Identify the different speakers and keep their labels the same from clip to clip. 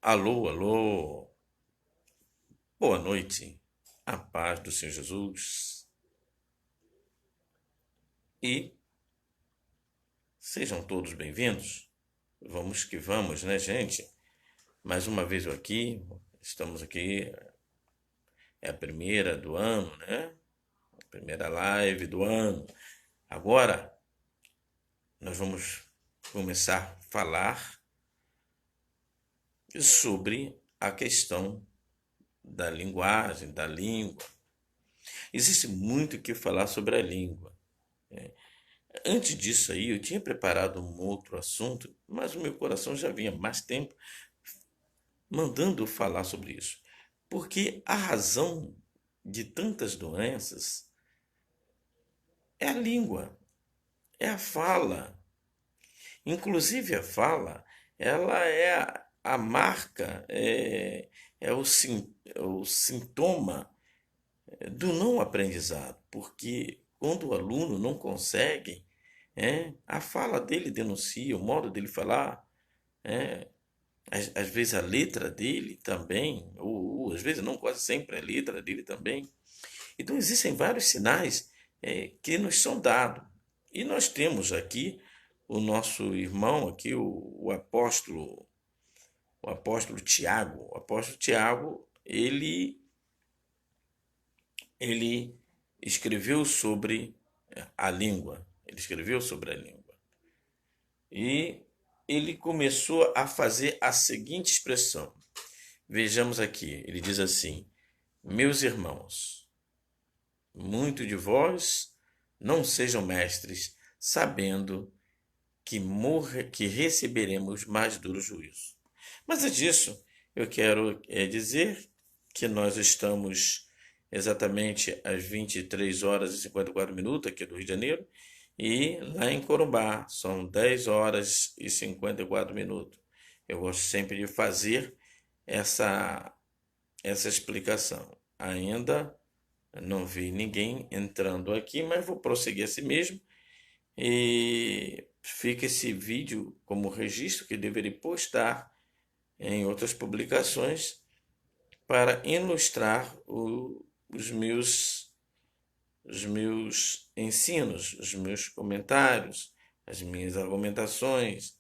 Speaker 1: Alô, alô, boa noite, a paz do Senhor Jesus e sejam todos bem-vindos. Vamos que vamos, né, gente? Mais uma vez eu aqui, estamos aqui, é a primeira do ano, né? A primeira live do ano. Agora nós vamos começar a falar sobre a questão da linguagem, da língua. Existe muito o que falar sobre a língua. Antes disso aí, eu tinha preparado um outro assunto, mas o meu coração já vinha mais tempo mandando eu falar sobre isso. Porque a razão de tantas doenças é a língua, é a fala. Inclusive a fala, ela é a marca, é o sintoma do não aprendizado. Porque quando o aluno não consegue, a fala dele denuncia, o modo dele falar, é, às vezes a letra dele também, ou às vezes não, quase sempre a letra dele também. Então existem vários sinais que nos são dados. E nós temos aqui o nosso irmão aqui, o apóstolo Tiago. O apóstolo Tiago, ele escreveu sobre a língua. Ele escreveu sobre a língua. E ele começou a fazer a seguinte expressão. Vejamos aqui, ele diz assim: Meus irmãos, muito de vós não sejam mestres, sabendo que receberemos mais duro juízo. Mas antes disso, eu quero dizer que nós estamos exatamente às 23 horas e 54 minutos aqui do Rio de Janeiro, e lá em Corumbá são 10 horas e 54 minutos. Eu gosto sempre de fazer essa, essa explicação. Ainda não vi ninguém entrando aqui, mas vou prosseguir assim mesmo. E fica esse vídeo como registro que deverei postar em outras publicações para ilustrar os meus ensinos, os meus comentários, as minhas argumentações,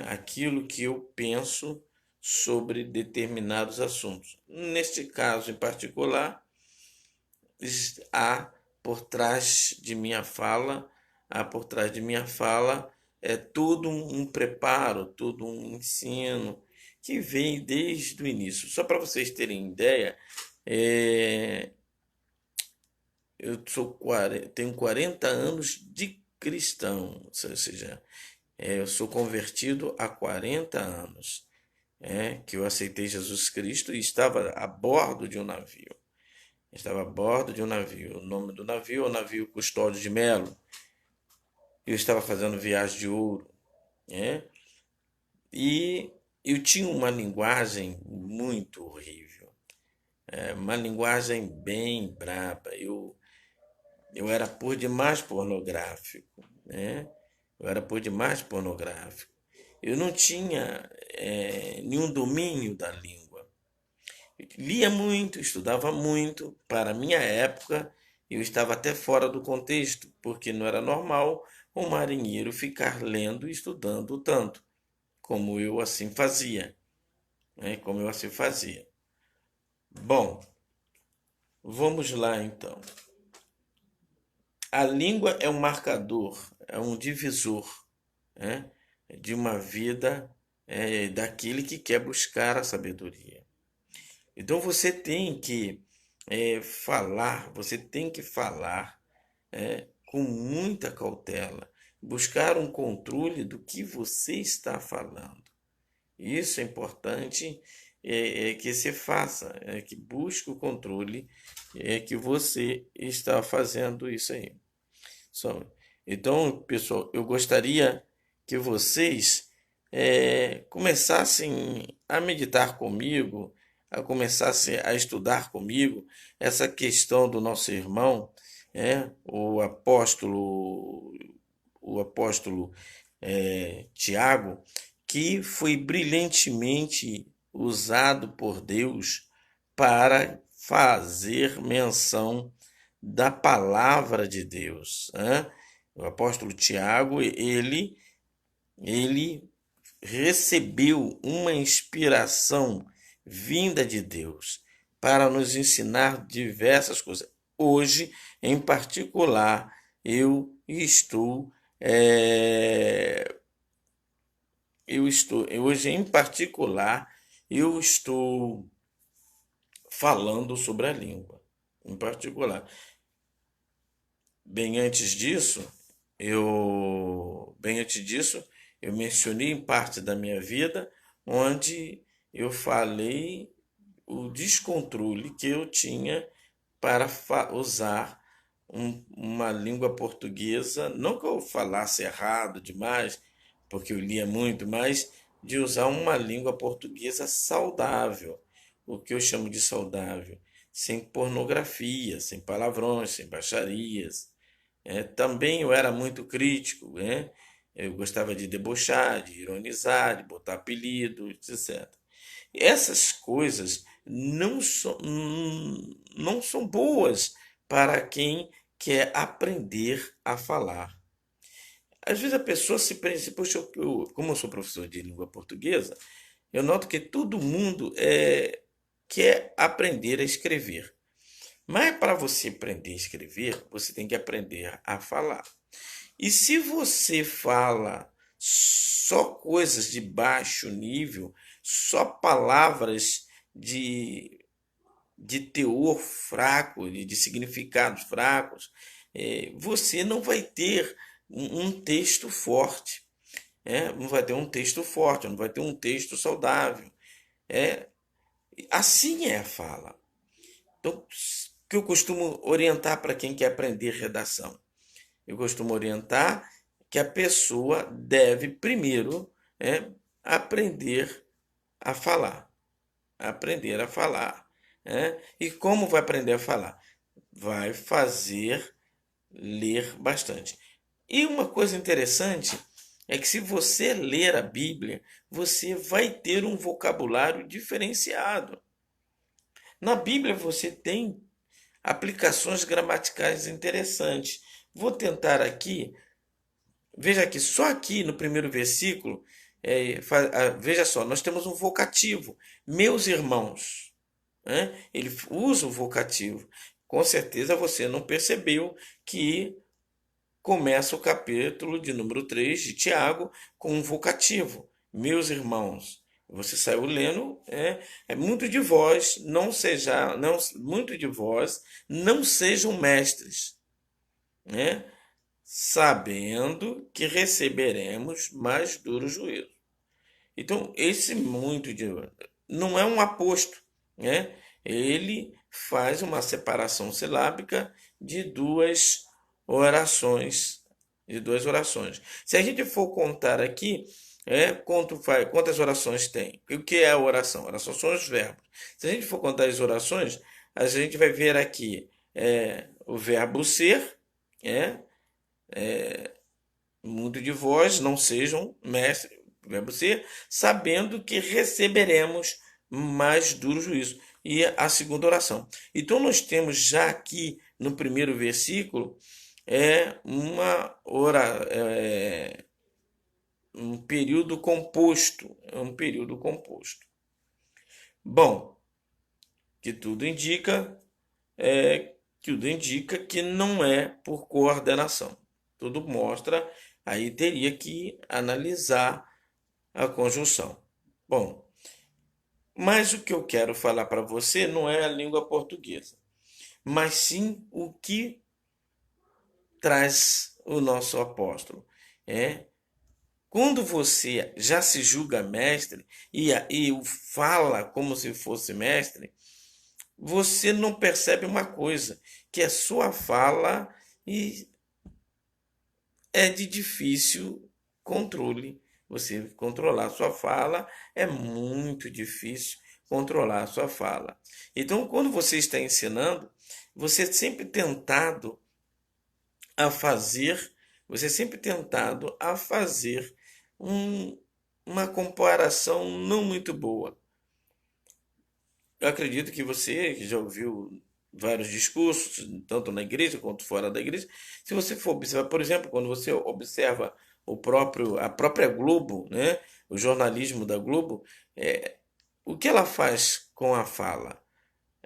Speaker 1: aquilo que eu penso sobre determinados assuntos. Neste caso em particular, há por trás de minha fala, há por trás de minha fala é todo um preparo, todo um ensino que vem desde o início. Só para vocês terem ideia, é, tenho 40 anos de cristão, ou seja, eu sou convertido há 40 anos, que eu aceitei Jesus Cristo e estava a bordo de um navio. Estava a bordo de um navio. O nome do navio é o navio Custódio de Melo. Eu estava fazendo viagem de ouro, né? E eu tinha uma linguagem muito horrível, uma linguagem bem braba. Eu era por demais pornográfico, né? Eu era por demais pornográfico. Eu não tinha nenhum domínio da língua. Eu lia muito, estudava muito. Para a minha época, eu estava até fora do contexto, porque não era normal um marinheiro ficar lendo e estudando tanto, como eu assim fazia, né? Como eu assim fazia. Bom, vamos lá então. A língua é um marcador, é um divisor, né, de uma vida daquele que quer buscar a sabedoria. Então você tem que falar, você tem que falar com muita cautela, buscar um controle do que você está falando. Isso é importante que se faça, que busque o controle que você está fazendo isso aí. Então, pessoal, eu gostaria que vocês começassem a meditar comigo, a começassem a estudar comigo essa questão do nosso irmão, o apóstolo Tiago, que foi brilhantemente usado por Deus para fazer menção da palavra de Deus, né? O apóstolo Tiago, ele recebeu uma inspiração vinda de Deus para nos ensinar diversas coisas. Hoje, em particular, eu estou hoje em particular eu estou falando sobre a língua. Em particular, bem antes disso, eu mencionei em parte da minha vida onde eu falei o descontrole que eu tinha para usar uma língua portuguesa, não que eu falasse errado demais, porque eu lia muito, mas de usar uma língua portuguesa saudável, o que eu chamo de saudável, sem pornografia, sem palavrões, sem baixarias. Também eu era muito crítico, né? Eu gostava de debochar, de ironizar, de botar apelido, etc. Essas coisas não são boas para quem quer aprender a falar. Às vezes a pessoa se pensa, poxa, como eu sou professor de língua portuguesa, eu noto que todo mundo quer aprender a escrever. Mas para você aprender a escrever, você tem que aprender a falar. E se você fala só coisas de baixo nível, só palavras de teor fraco, de significados fracos, você não vai ter um texto forte. Não vai ter um texto forte, não vai ter um texto saudável. É, assim é a fala. Então, o que eu costumo orientar para quem quer aprender redação? Eu costumo orientar que a pessoa deve primeiro aprender a falar. Aprender a falar. E como vai aprender a falar? Vai fazer ler bastante. E uma coisa interessante é que se você ler a Bíblia, você vai ter um vocabulário diferenciado. Na Bíblia você tem aplicações gramaticais interessantes. Vou tentar aqui. Veja que só aqui no primeiro versículo, veja só, nós temos um vocativo. Meus irmãos. Ele usa o vocativo. Com certeza você não percebeu que começa o capítulo de número 3 de Tiago com um vocativo. Meus irmãos. Você saiu lendo, muito de vós, muito de vós, não sejam mestres, né? Sabendo que receberemos mais duro juízo. Então, esse muito de não é um aposto, né? Ele faz uma separação silábica de duas orações, Se a gente for contar aqui, quantas orações tem? O que é a oração? A oração são os verbos. Se a gente for contar as orações, a gente vai ver aqui o verbo ser, muito de vós não sejam mestres, verbo ser, sabendo que receberemos mais duro juízo. E a segunda oração. Então nós temos já aqui no primeiro versículo um período composto, Bom, que tudo indica que não é por coordenação. Tudo mostra, aí teria que analisar a conjunção. Bom, mas o que eu quero falar para você não é a língua portuguesa, mas sim o que traz o nosso apóstolo. Quando você já se julga mestre e fala como se fosse mestre, você não percebe uma coisa, que a sua fala é de difícil controle. Você controlar a sua fala é muito difícil controlar a sua fala. Então, quando você está ensinando, você é sempre tentado a fazer, uma comparação não muito boa. eu acredito que você que já ouviu vários discursos, tanto na igreja quanto fora da igreja, se você for observar, por exemplo, quando você observa a própria Globo, né, o jornalismo da Globo, o que ela faz com a fala?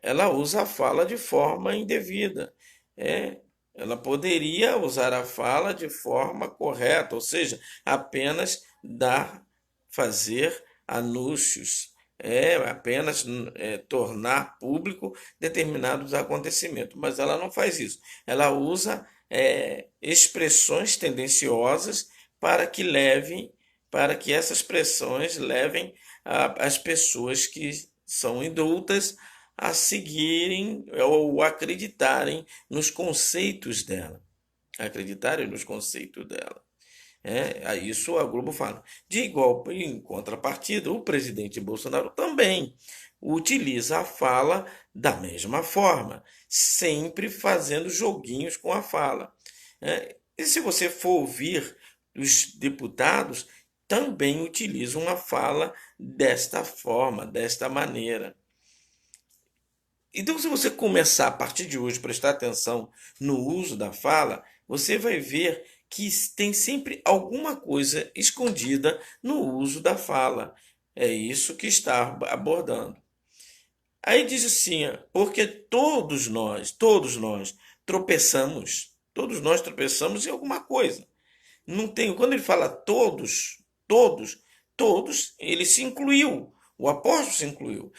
Speaker 1: Ela usa a fala de forma indevida. É, ela poderia usar a fala de forma correta, ou seja, apenas fazer anúncios, apenas tornar público determinados acontecimentos. Mas ela não faz isso. Ela usa expressões tendenciosas para que levem, para que essas expressões levem as pessoas que são indultas a seguirem ou acreditarem nos conceitos dela. Acreditarem nos conceitos dela. Isso a Globo fala. De igual, em contrapartida, o presidente Bolsonaro também utiliza a fala da mesma forma, sempre fazendo joguinhos com a fala. E se você for ouvir os deputados, também utilizam a fala desta forma, desta maneira. Então, se você começar a partir de hoje a prestar atenção no uso da fala, você vai ver que tem sempre alguma coisa escondida no uso da fala. É isso que está abordando. Aí diz assim, porque todos nós todos nós tropeçamos em alguma coisa. Não tem, quando ele fala todos, ele se incluiu. O apóstolo se incluiu.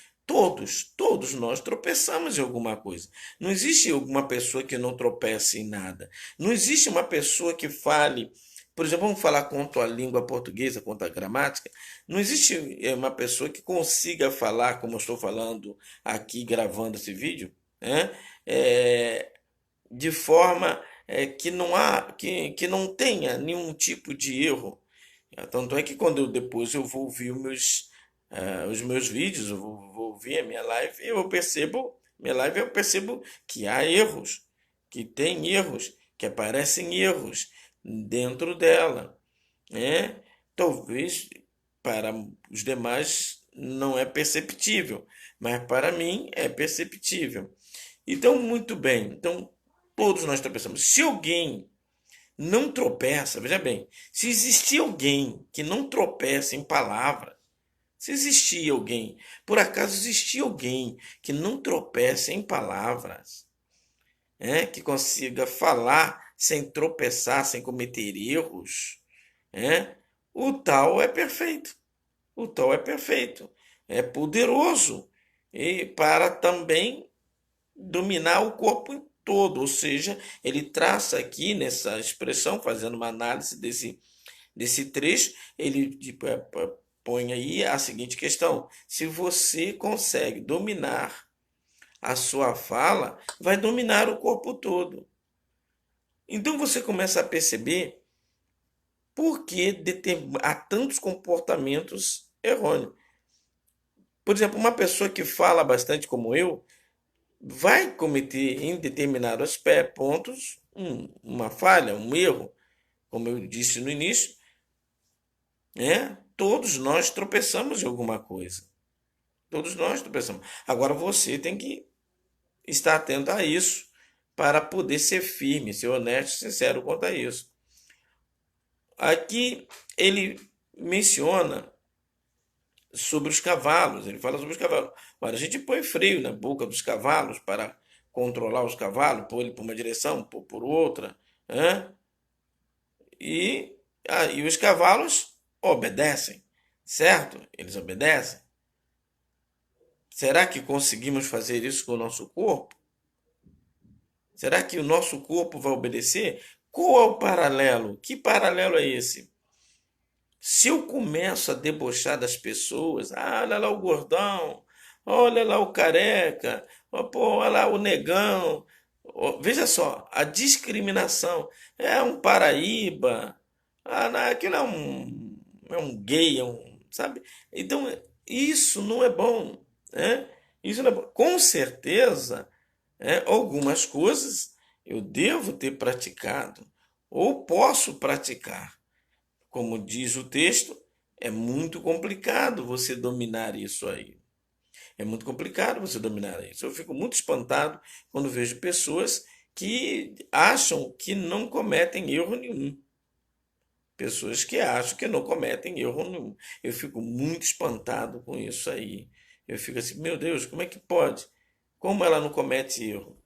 Speaker 1: Todos nós tropeçamos em alguma coisa. Não existe alguma pessoa que não tropece em nada. Não existe uma pessoa que fale, por exemplo, vamos falar quanto à língua portuguesa, quanto à gramática. Não existe uma pessoa que consiga falar, como eu estou falando aqui, gravando esse vídeo, né? De forma que não tenha nenhum tipo de erro. Tanto é que quando depois eu vou ouvir os meus vídeos, eu vou ouvir a minha live, eu percebo que há erros, que tem erros, que aparecem erros dentro dela, né? Talvez para os demais não é perceptível, mas para mim é perceptível. Então, muito bem. Então, todos nós tropeçamos. Se alguém não tropeça, veja bem, se existir alguém que não tropeça em palavra, se existir alguém, por acaso existir alguém que não tropeça em palavras, que consiga falar sem tropeçar, sem cometer erros, o tal é perfeito. O tal é perfeito. É poderoso e para também dominar o corpo todo, ou seja, ele traça aqui nessa expressão, fazendo uma análise desse trecho, ele põe aí a seguinte questão: se você consegue dominar a sua fala, vai dominar o corpo todo. Então você começa a perceber por que há tantos comportamentos errôneos. Por exemplo, uma pessoa que fala bastante como eu, vai cometer em determinados pontos uma falha, um erro, como eu disse no início, todos nós tropeçamos em alguma coisa. Todos nós tropeçamos. Agora você tem que estar atento a isso para poder ser firme, ser honesto, sincero quanto a isso. Aqui ele menciona sobre os cavalos, ele fala sobre os cavalos. Mas a gente põe freio na boca dos cavalos para controlar os cavalos, pôr ele por uma direção, pôr por outra, né? E os cavalos obedecem, certo? Eles obedecem. Será que conseguimos fazer isso com o nosso corpo? Será que o nosso corpo vai obedecer? Qual é o paralelo? Que paralelo é esse? Se eu começo a debochar das pessoas, olha lá o gordão, olha lá o careca, olha lá o negão. Veja só, a discriminação. É um paraíba, aquilo é um gay, sabe? Então, isso não é bom. Né? Isso não é bom. Com certeza, algumas coisas eu devo ter praticado, ou posso praticar. Como diz o texto, é muito complicado você dominar isso aí. É muito complicado você dominar isso. Eu fico muito espantado quando vejo pessoas que acham que não cometem erro nenhum. Pessoas que acham que não cometem erro nenhum. Eu fico muito espantado com isso aí. Eu fico assim, meu Deus, como é que pode? Como ela não comete erro?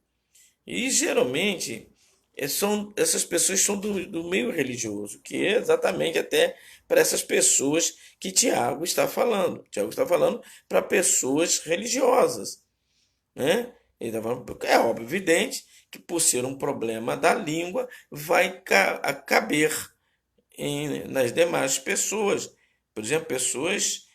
Speaker 1: E geralmente essas pessoas são do meio religioso, que é exatamente até para essas pessoas que Tiago está falando. Tiago está falando para pessoas religiosas, né? Ele está falando, é óbvio, evidente que por ser um problema da língua vai caber nas demais pessoas. Por exemplo, pessoas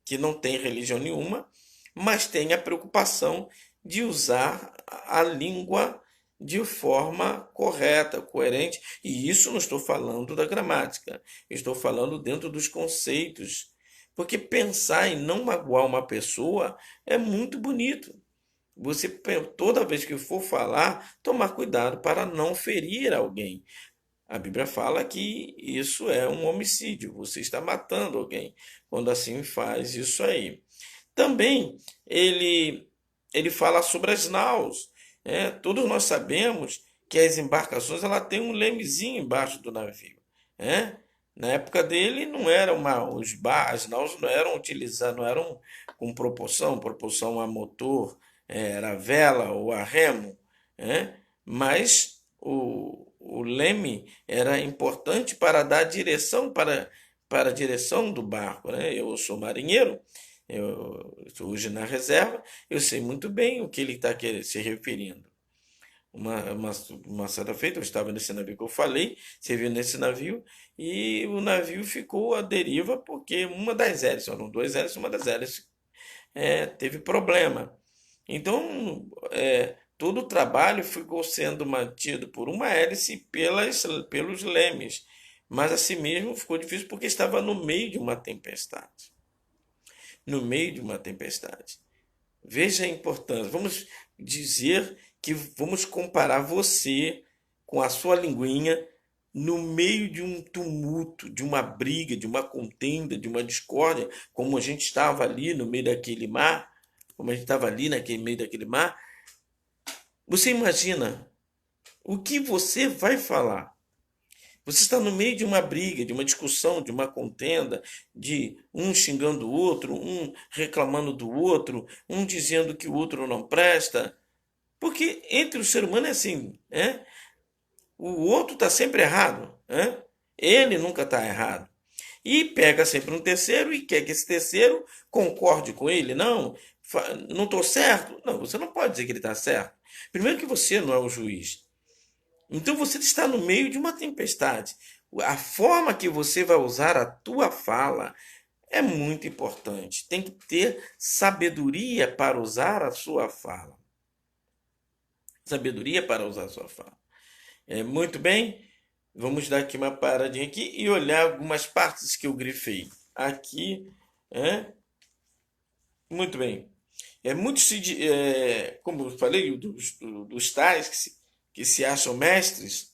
Speaker 1: que não têm religião nenhuma, mas têm a preocupação de usar a língua de forma correta, coerente. E isso não estou falando da gramática, estou falando dentro dos conceitos. Porque pensar em não magoar uma pessoa é muito bonito. Você, toda vez que for falar, tomar cuidado para não ferir alguém. A Bíblia fala que isso é um homicídio, você está matando alguém quando assim faz isso aí. Também ele fala sobre as naus. Todos nós sabemos que as embarcações ela tem um lemezinho embaixo do navio. Né? Na época dele não era as naus não eram utilizadas, não eram com propulsão a motor, era a vela ou a remo, né? Mas o leme era importante para dar direção para a direção do barco, né? Eu sou marinheiro, eu estou hoje na reserva, eu sei muito bem o que ele está se referindo. Uma certa feita, eu estava nesse navio que eu falei, servindo nesse navio, e o navio ficou à deriva porque uma das hélices, eram duas hélices, uma das hélices teve problema. Então, todo o trabalho ficou sendo mantido por uma hélice pelos lemes, mas assim mesmo ficou difícil porque estava no meio de uma tempestade. No meio de uma tempestade. Veja a importância. Vamos dizer que vamos comparar você com a sua linguinha no meio de um tumulto, de uma briga, de uma contenda, de uma discórdia, como a gente estava ali no meio daquele mar, como a gente estava ali naquele meio daquele mar. Você imagina o que você vai falar? Você está no meio de uma briga, de uma discussão, de uma contenda, de um xingando o outro, um reclamando do outro, um dizendo que o outro não presta. Porque entre o ser humano é assim, né? O outro está sempre errado, né? Ele nunca está errado. E pega sempre um terceiro e quer que esse terceiro concorde com ele. Não, não estou certo. Não, você não pode dizer que ele está certo. Primeiro que você não é o juiz. Então você está no meio de uma tempestade. A forma que você vai usar a tua fala é muito importante. Tem que ter sabedoria para usar a sua fala. Sabedoria para usar a sua fala. Muito bem, vamos dar aqui uma paradinha aqui e olhar algumas partes que eu grifei. Aqui, muito bem. Como eu falei, dos tais que se acham mestres,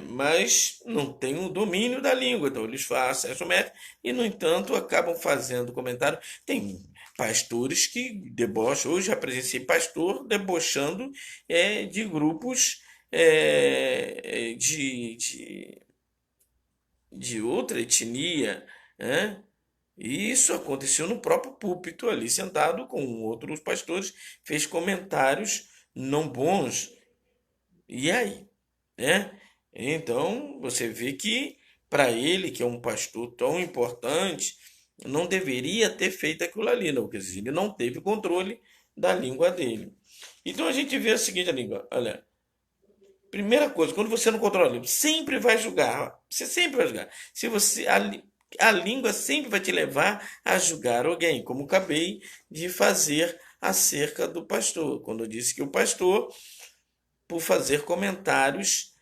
Speaker 1: mas não têm o domínio da língua, então eles fazem acham mestres e, no entanto, acabam fazendo comentário. Tem pastores que debocham, hoje já presenciei pastor debochando de grupos de outra etnia, né? E isso aconteceu no próprio púlpito, ali sentado com outros pastores, fez comentários não bons. E aí? Né? Então, você vê que para ele, que é um pastor tão importante, não deveria ter feito aquilo ali, não, quer dizer, ele não teve controle da língua dele. Então a gente vê a seguinte língua, olha, primeira coisa, quando você não controla a língua, sempre vai julgar, você sempre vai julgar. Se você a língua sempre vai te levar a julgar alguém, como acabei de fazer acerca do pastor, quando eu disse que o pastor, por fazer comentários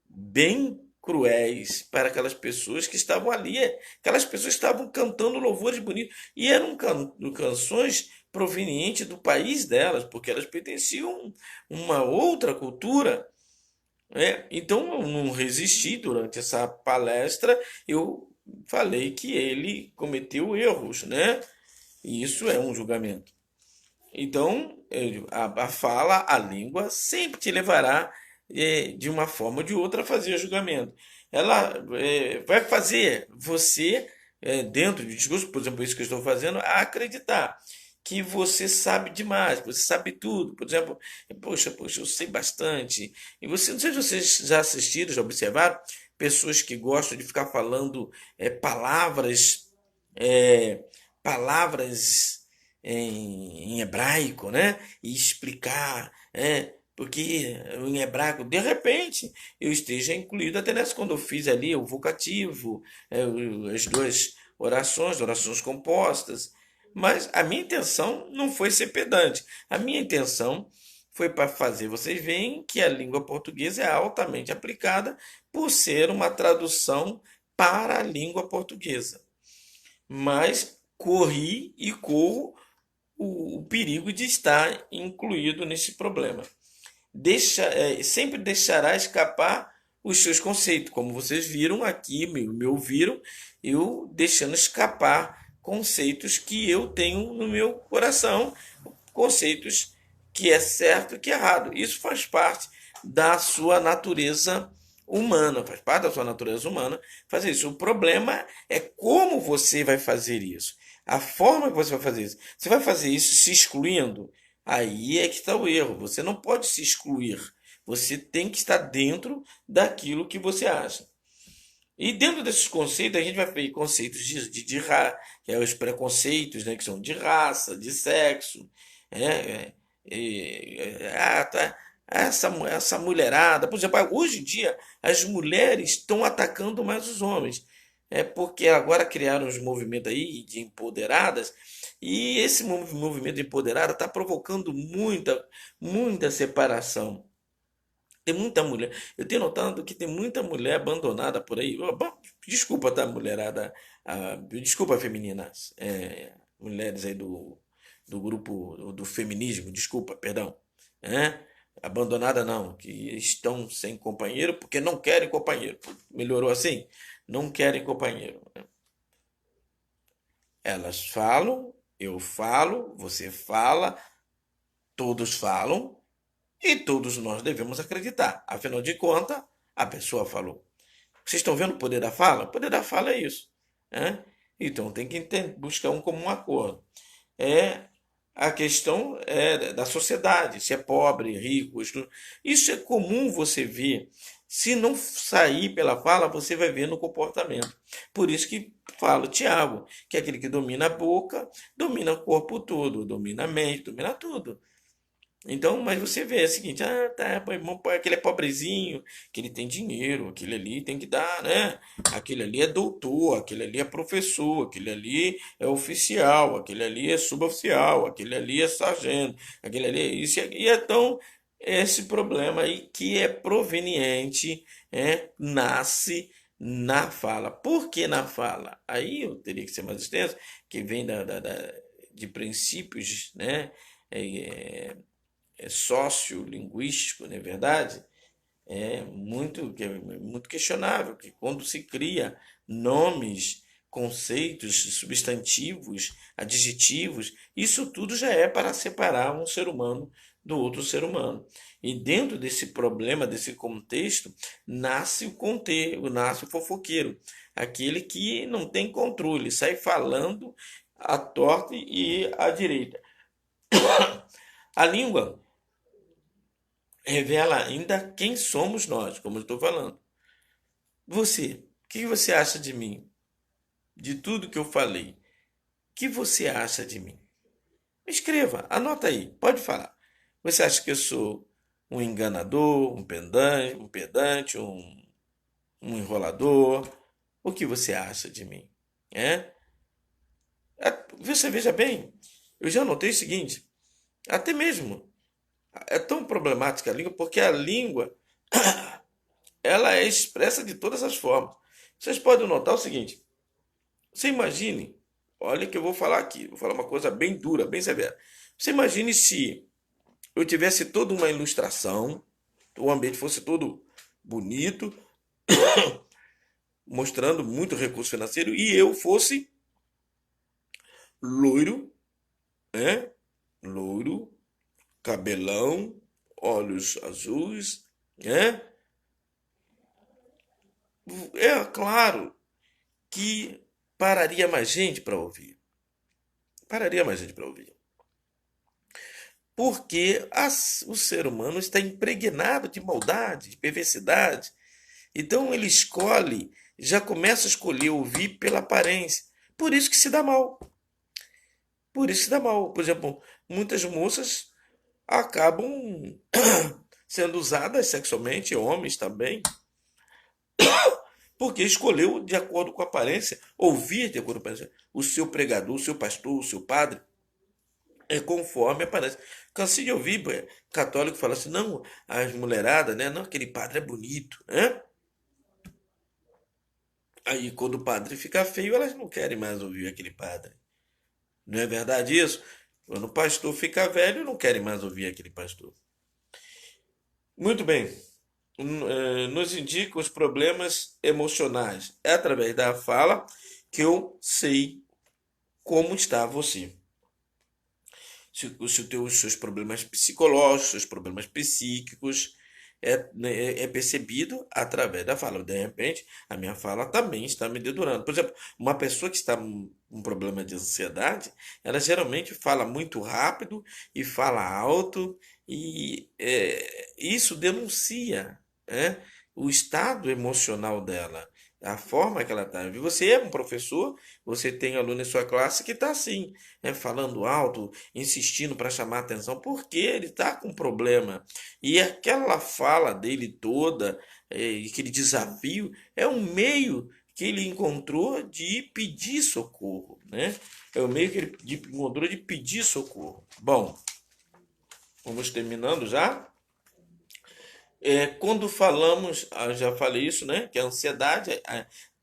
Speaker 1: bem cruéis para aquelas pessoas que estavam ali. Aquelas pessoas estavam cantando louvores bonitos e eram canções provenientes do país delas, porque elas pertenciam a uma outra cultura. Então eu não resisti durante essa palestra, eu falei que ele cometeu erros, né? E isso é um julgamento. Então, a fala, a língua, sempre te levará, de uma forma ou de outra, a fazer julgamento. Ela vai fazer você, dentro do discurso, por exemplo, isso que eu estou fazendo, a acreditar que você sabe demais, que você sabe tudo. Por exemplo, poxa, eu sei bastante. E você, não sei se vocês já assistiram, já observaram, pessoas que gostam de ficar falando palavras, é, palavras em hebraico, né? E explicar, porque em hebraico, de repente, eu esteja incluído até nessa, quando eu fiz ali o vocativo, as duas orações compostas. Mas a minha intenção não foi ser pedante. A minha intenção foi para fazer vocês verem que a língua portuguesa é altamente aplicada por ser uma tradução para a língua portuguesa. Mas corri e corro o perigo de estar incluído nesse problema. Sempre deixará escapar os seus conceitos, como vocês viram aqui, me ouviram, eu deixando escapar conceitos que eu tenho no meu coração, conceitos que é certo e que é errado. Isso faz parte da sua natureza humana, faz parte da sua natureza humana fazer isso. O problema é como você vai fazer isso, a forma que você vai fazer isso. Você vai fazer isso se excluindo? Aí é que está o erro. Você não pode se excluir. Você tem que estar dentro daquilo que você acha. E dentro desses conceitos, a gente vai ver conceitos que é os preconceitos, né, que são de raça, de sexo, né, essa mulherada. Por exemplo, hoje em dia, as mulheres estão atacando mais os homens. É porque agora criaram os movimentos aí de empoderadas, e esse movimento de empoderada está provocando muita separação. Tem muita mulher. Eu tenho notado que tem muita mulher abandonada por aí. Desculpa, tá, mulherada? Desculpa, femininas. Mulheres aí do grupo do feminismo. Desculpa, perdão. É? Abandonada não. Que estão sem companheiro porque não querem companheiro. Melhorou assim? Não querem companheiro. Elas falam, eu falo, você fala, todos falam. E todos nós devemos acreditar. Afinal de contas, a pessoa falou. Vocês estão vendo o poder da fala? O poder da fala é isso. Né? Então tem que buscar um comum acordo. É a questão da sociedade, se é pobre, rico, isso é comum você ver. Se não sair pela fala, você vai ver no comportamento. Por isso que fala Tiago, que é aquele que domina a boca, domina o corpo todo, domina a mente, domina tudo. Então, mas você vê é o seguinte, tá, aquele é pobrezinho, que ele tem dinheiro, aquele ali tem que dar, né? Aquele ali é doutor, aquele ali é professor, aquele ali é oficial, aquele ali é suboficial, aquele ali é sargento, aquele ali é isso, e então esse problema aí que é proveniente, nasce na fala. Por que na fala? Aí eu teria que ser mais extenso, que vem de princípios, né? É, sociolinguístico, não é verdade? É muito questionável que quando se cria nomes, conceitos, substantivos, adjetivos, isso tudo já é para separar um ser humano do outro ser humano. E dentro desse problema, desse contexto, nasce o fofoqueiro, aquele que não tem controle, sai falando à torta e à direita. A língua revela ainda quem somos nós, como eu estou falando. Você, o que você acha de mim? De tudo que eu falei, o que você acha de mim? Escreva, anota aí, pode falar. Você acha que eu sou um enganador, um enrolador? O que você acha de mim? É? Você veja bem, eu já notei o seguinte, até mesmo é tão problemática a língua porque a língua ela é expressa de todas as formas. Vocês podem notar o seguinte: você imagine, olha que eu vou falar aqui, vou falar uma coisa bem dura, bem severa. Você imagine se eu tivesse toda uma ilustração, o ambiente fosse todo bonito, mostrando muito recurso financeiro, e eu fosse loiro, né? Loiro, cabelão, olhos azuis, né? É claro que pararia mais gente para ouvir. Pararia mais gente para ouvir. Porque o ser humano está impregnado de maldade, de perversidade. Então ele escolhe, já começa a escolher ouvir pela aparência. Por isso que se dá mal. Por isso que se dá mal. Por exemplo, muitas moças acabam sendo usadas sexualmente, homens também, porque escolheu de acordo com a aparência, ouvir de acordo com a aparência. O seu pregador, o seu pastor, o seu padre, é conforme aparece. Cansei de ouvir católico falar assim, não, as mulheradas, né? Não, aquele padre é bonito, né? Aí quando o padre fica feio, elas não querem mais ouvir aquele padre. Não é verdade isso? Quando o pastor fica velho, não querem mais ouvir aquele pastor. Muito bem. Nos indica os problemas emocionais. É através da fala que eu sei como está você. Se os seus problemas psicológicos, seus problemas psíquicos, é percebido através da fala. De repente, a minha fala também está me dedurando. Por exemplo, uma pessoa que está com um problema de ansiedade, ela geralmente fala muito rápido e fala alto, e isso denuncia, né, o estado emocional dela. A forma que ela está. Você é um professor, você tem aluno em sua classe que está assim, né, falando alto, insistindo para chamar a atenção, porque ele está com problema. E aquela fala dele toda, aquele desafio, é um meio que ele encontrou de pedir socorro, né? É o meio que ele encontrou de pedir socorro. Bom, vamos terminando já. Quando falamos, já falei isso, né? Que a ansiedade,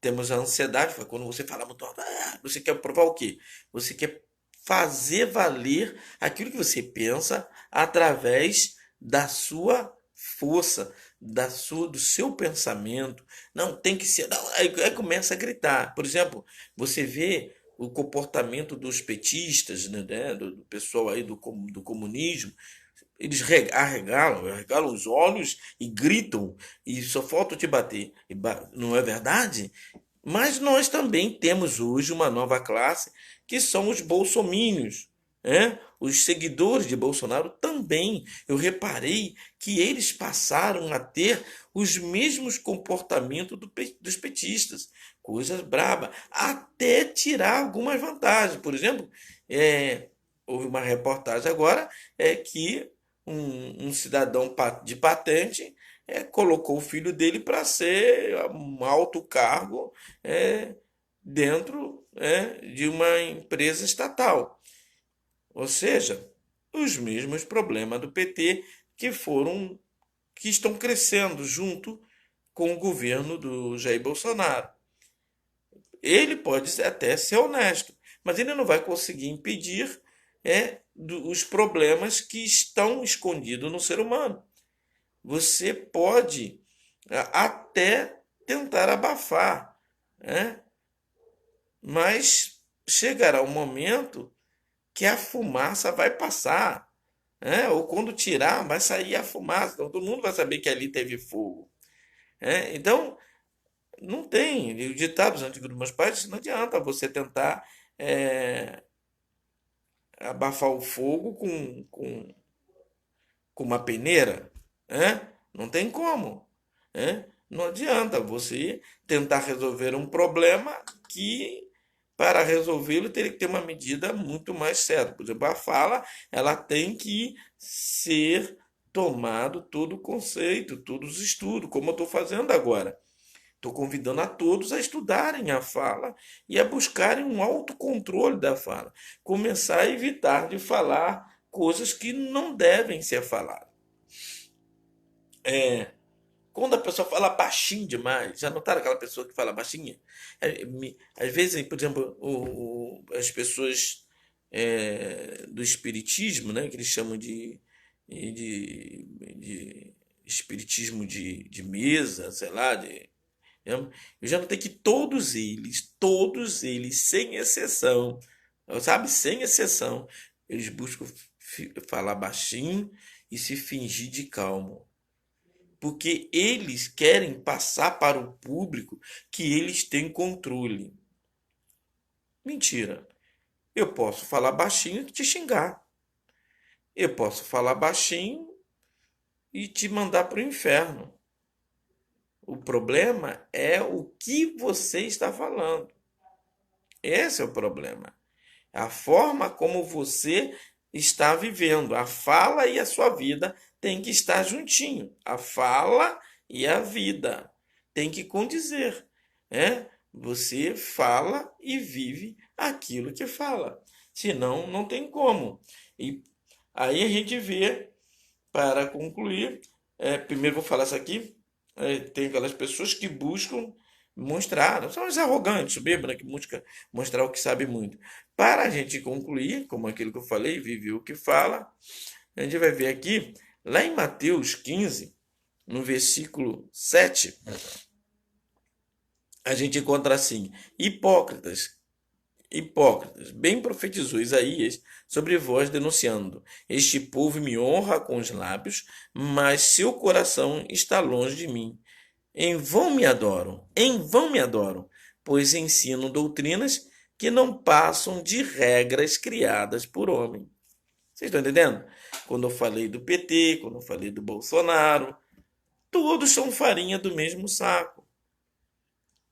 Speaker 1: temos a ansiedade, foi quando você fala muito alto, você quer provar o quê? Você quer fazer valer aquilo que você pensa através da sua força, do seu pensamento. Não, tem que ser. Não, aí começa a gritar. Por exemplo, você vê o comportamento dos petistas, né, do pessoal aí do comunismo, eles arregalam os olhos e gritam e só falta te bater. Não é verdade? Mas nós também temos hoje uma nova classe que são os bolsomínios, né? Os seguidores de Bolsonaro também. Eu reparei que eles passaram a ter os mesmos comportamentos dos petistas, coisas braba, até tirar algumas vantagens. Por exemplo, houve uma reportagem agora que um cidadão de patente colocou o filho dele para ser um alto cargo é, dentro de uma empresa estatal. Ou seja, os mesmos problemas do PT que estão crescendo junto com o governo do Jair Bolsonaro. Ele pode até ser honesto, mas ele não vai conseguir impedir os problemas que estão escondidos no ser humano. Você pode até tentar abafar, né? Mas chegará um momento que a fumaça vai passar, né? Ou quando tirar, vai sair a fumaça, então todo mundo vai saber que ali teve fogo, né? Então, não tem, o ditado dos antigos dos meus pais, não adianta você tentar é, abafar o fogo com uma peneira, né? Não tem como, né? Não adianta você tentar resolver um problema que, para resolvê-lo, teria que ter uma medida muito mais certa. Por exemplo, a fala, ela tem que ser tomado todo o conceito, todos os estudos, como eu estou fazendo agora. Estou convidando a todos a estudarem a fala e a buscarem um autocontrole da fala. Começar a evitar de falar coisas que não devem ser faladas. É, quando a pessoa fala baixinho demais, já notaram aquela pessoa que fala baixinha? Às vezes, por exemplo, as pessoas do espiritismo, né, que eles chamam de espiritismo de mesa, sei lá, eu já notei que todos eles, sem exceção, sabe, sem exceção. Eles buscam falar baixinho e se fingir de calmo, porque eles querem passar para o público que eles têm controle. Mentira. Eu posso falar baixinho e te xingar. Eu posso falar baixinho e te mandar para o inferno. O problema é o que você está falando. Esse é o problema. A forma como você está vivendo. A fala e a sua vida tem que estar juntinho. A fala e a vida tem que condizer, né? Você fala e vive aquilo que fala. Senão, não tem como. E aí a gente vê, para concluir, primeiro vou falar isso aqui, tem aquelas pessoas que buscam mostrar, são os arrogantes, soberbos, né, que buscam mostrar o que sabe muito. Para a gente concluir, como aquilo que eu falei, vive o que fala, a gente vai ver aqui, lá em Mateus 15, no versículo 7, a gente encontra assim: hipócritas, hipócritas, bem profetizou Isaías sobre vós, denunciando: este povo me honra com os lábios, mas seu coração está longe de mim. Em vão me adoram, pois ensinam doutrinas que não passam de regras criadas por homem. Vocês estão entendendo? Quando eu falei do PT, quando eu falei do Bolsonaro, todos são farinha do mesmo saco.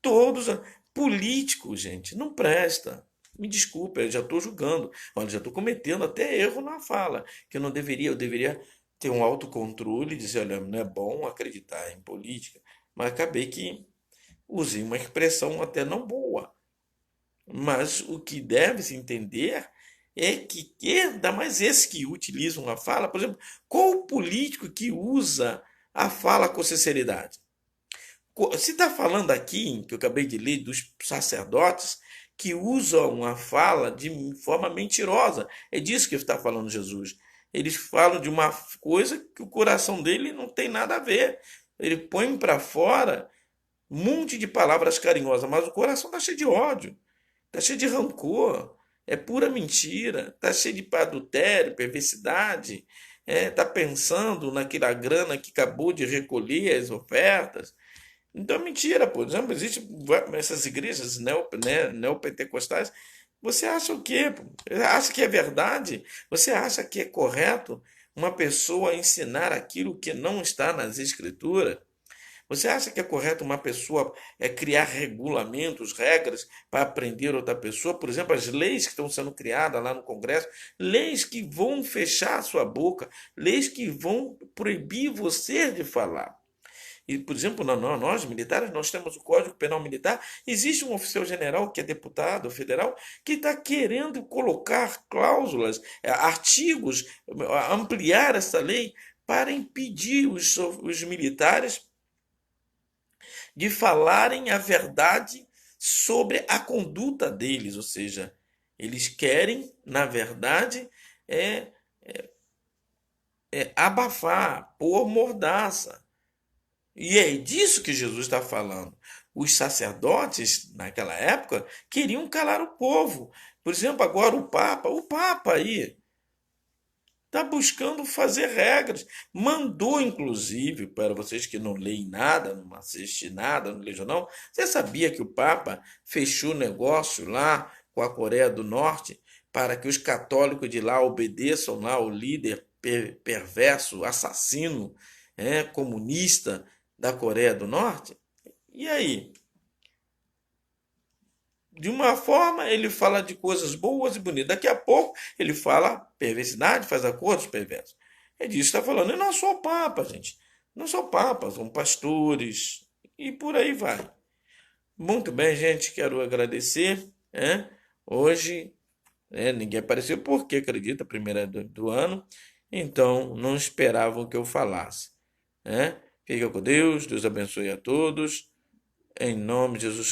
Speaker 1: Todos. Político, gente, não presta. Me desculpe, eu já estou julgando. Olha, já estou cometendo até erro na fala. Que eu deveria ter um autocontrole e dizer, olha, não é bom acreditar em política. Mas acabei que usei uma expressão até não boa. Mas o que deve se entender é que, ainda mais esses que utilizam a fala, por exemplo, qual o político que usa a fala com sinceridade? Se está falando aqui, que eu acabei de ler, dos sacerdotes que usam a fala de forma mentirosa. É disso que está falando Jesus. Eles falam de uma coisa que o coração dele não tem nada a ver. Ele põe para fora um monte de palavras carinhosas, mas o coração está cheio de ódio, está cheio de rancor, é pura mentira, está cheio de adultério, perversidade, está pensando naquela grana que acabou de recolher as ofertas. Então é mentira, por exemplo, existem essas igrejas neopentecostais. Você acha o quê? Acha que é verdade? Você acha que é correto uma pessoa ensinar aquilo que não está nas escrituras? Você acha que é correto uma pessoa criar regulamentos, regras para aprender outra pessoa? Por exemplo, as leis que estão sendo criadas lá no Congresso, leis que vão fechar a sua boca, leis que vão proibir você de falar. E, por exemplo, nós militares, nós temos o Código Penal Militar. Existe um oficial general que é deputado federal que está querendo colocar cláusulas, artigos, ampliar essa lei para impedir os militares de falarem a verdade sobre a conduta deles. Ou seja, eles querem, na verdade, abafar, pôr mordaça. E é disso que Jesus está falando. Os sacerdotes, naquela época, queriam calar o povo. Por exemplo, agora o Papa aí está buscando fazer regras. Mandou, inclusive, para vocês que não leem nada, não assistem nada, não leem jornal, você sabia que o Papa fechou negócio lá com a Coreia do Norte para que os católicos de lá obedeçam lá o líder perverso, assassino, comunista da Coreia do Norte? E aí? De uma forma, ele fala de coisas boas e bonitas. Daqui a pouco, ele fala perversidade, faz acordos perversos. É disso que está falando. E não só o Papa, gente. Não só papas, são pastores. E por aí vai. Muito bem, gente. Quero agradecer. Hoje, ninguém apareceu porque, acredita, a primeira do ano. Então, não esperavam que eu falasse. Fica com Deus. Deus abençoe a todos. Em nome de Jesus